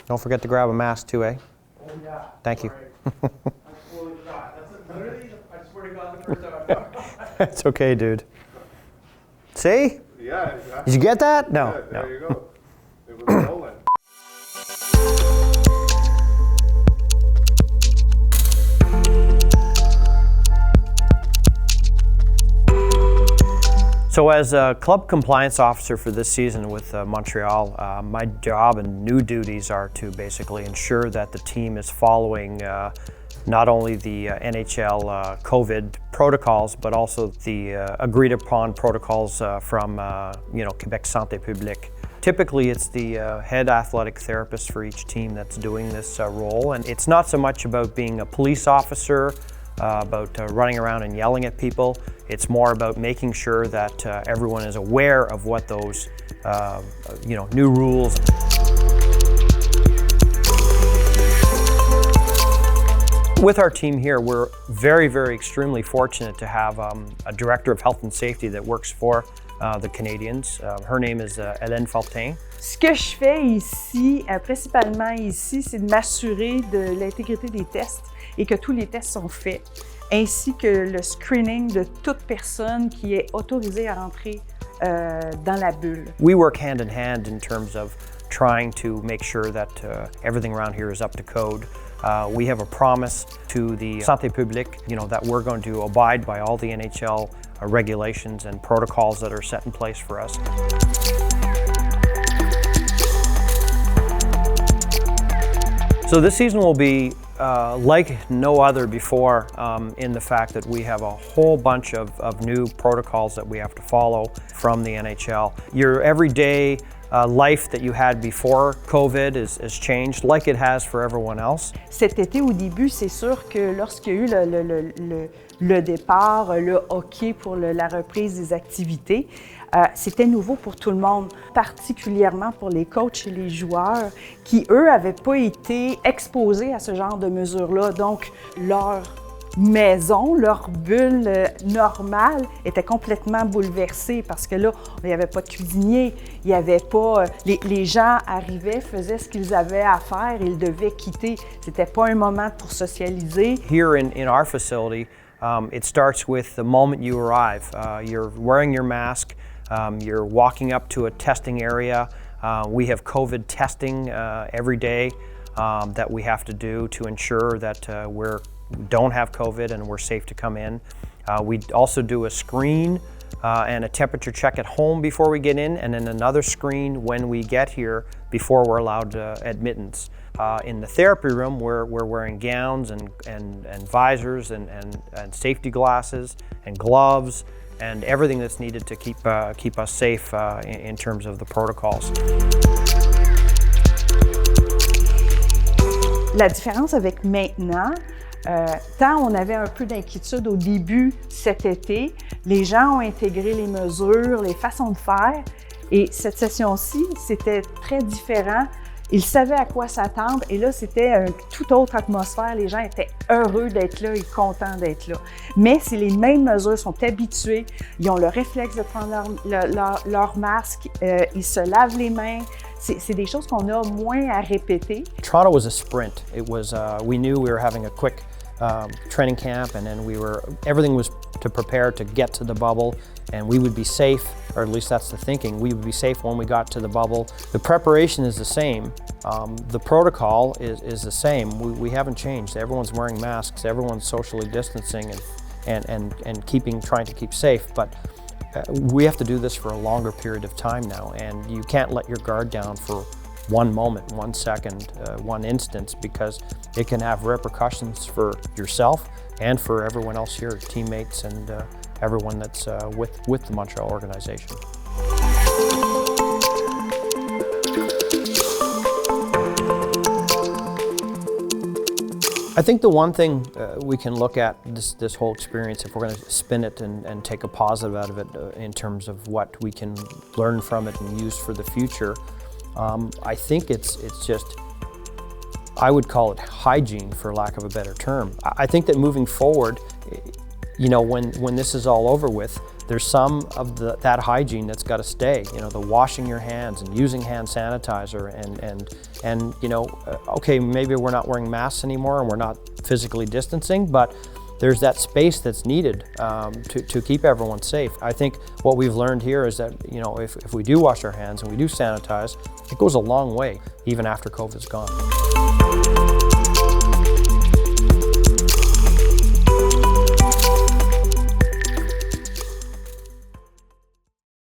Don't forget to grab a mask too, eh? Oh yeah. Thank you. Right. I totally forgot. That's literally, I swear to God, the first time I've done it. It's okay, dude. See? Yeah, exactly. Did you get that? No. Yeah, No. there you go. It was rolling. So as a club compliance officer for this season with Montreal, my job and new duties are to basically ensure that the team is following not only the NHL COVID protocols, but also the agreed upon protocols from Quebec Santé Publique. Typically, it's the head athletic therapist for each team that's doing this role, and it's not so much about being a police officer, about running around and yelling at people. It's more about making sure that everyone is aware of what those new rules. With our team here, we're very, very extremely fortunate to have a director of health and safety that works for the Canadians. Her name is Hélène Fortin. Ce que je fais ici, principalement ici, c'est de m'assurer de l'intégrité des tests et que tous les tests sont faits, ainsi que le screening de toute personne qui est autorisée à rentrer dans la bulle. We work hand in terms of trying to make sure that everything around here is up to code. We have a promise to the Santé Publique, that we're going to abide by all the NHL regulations and protocols that are set in place for us. So this season will be like no other before in the fact that we have a whole bunch of new protocols that we have to follow from the NHL. Your everyday life that you had before COVID has changed like it has for everyone else. Cet été, au début, c'est sûr que lorsqu'il y a eu le départ, le hockey pour la reprise des activités, c'était nouveau pour tout le monde, particulièrement pour les coachs et les joueurs qui, eux, n'avaient pas été exposés à ce genre de mesures-là. Donc, leur maison, leur bulle normale était complètement bouleversée parce que là, il n'y avait pas de cuisinier, il n'y avait pas... Les gens arrivaient, faisaient ce qu'ils avaient à faire, ils devaient quitter. C'était pas un moment pour socialiser. Here in our facility, it starts with the moment you arrive. You're wearing your mask, you're walking up to a testing area. We have COVID testing every day that we have to do to ensure that we don't have COVID and we're safe to come in. We also do a screen and a temperature check at home before we get in, and then another screen when we get here before we're allowed admittance. In the therapy room, we're wearing gowns and visors and safety glasses and gloves and everything that's needed to keep us safe in terms of the protocols. La différence avec maintenant, tant on avait un peu d'inquiétude au début cet été, les gens ont intégré les mesures, les façons de faire, et cette session-ci, c'était très différent. Ils savaient à quoi s'attendre et là, c'était une toute autre atmosphère. Les gens étaient heureux d'être là et contents d'être là. Mais c'est les mêmes mesures, ils sont habitués, ils ont le réflexe de prendre leur masque, ils se lavent les mains. C'est des choses qu'on a moins à répéter. Toronto was a sprint. It was, we knew we were having a quick training camp, and then everything was to prepare to get to the bubble, and we would be safe, or at least that's the thinking, we would be safe when we got to the bubble. The preparation is the same. The protocol is the same. We haven't changed. Everyone's wearing masks, everyone's socially distancing and trying to keep safe, but we have to do this for a longer period of time now, and you can't let your guard down for one moment, 1 second, one instance, because it can have repercussions for yourself and for everyone else here, teammates and everyone that's with the Montreal organization. I think the one thing we can look at this whole experience, if we're going to spin it and take a positive out of it in terms of what we can learn from it and use for the future, I think it's just, I would call it hygiene, for lack of a better term. I think that moving forward, when this is all over with, there's some of that hygiene that's got to stay. You know, the washing your hands and using hand sanitizer and you know, okay, maybe we're not wearing masks anymore and we're not physically distancing, but there's that space that's needed to keep everyone safe. I think what we've learned here is that, you know, if we do wash our hands and we do sanitize, it goes a long way even after COVID's gone.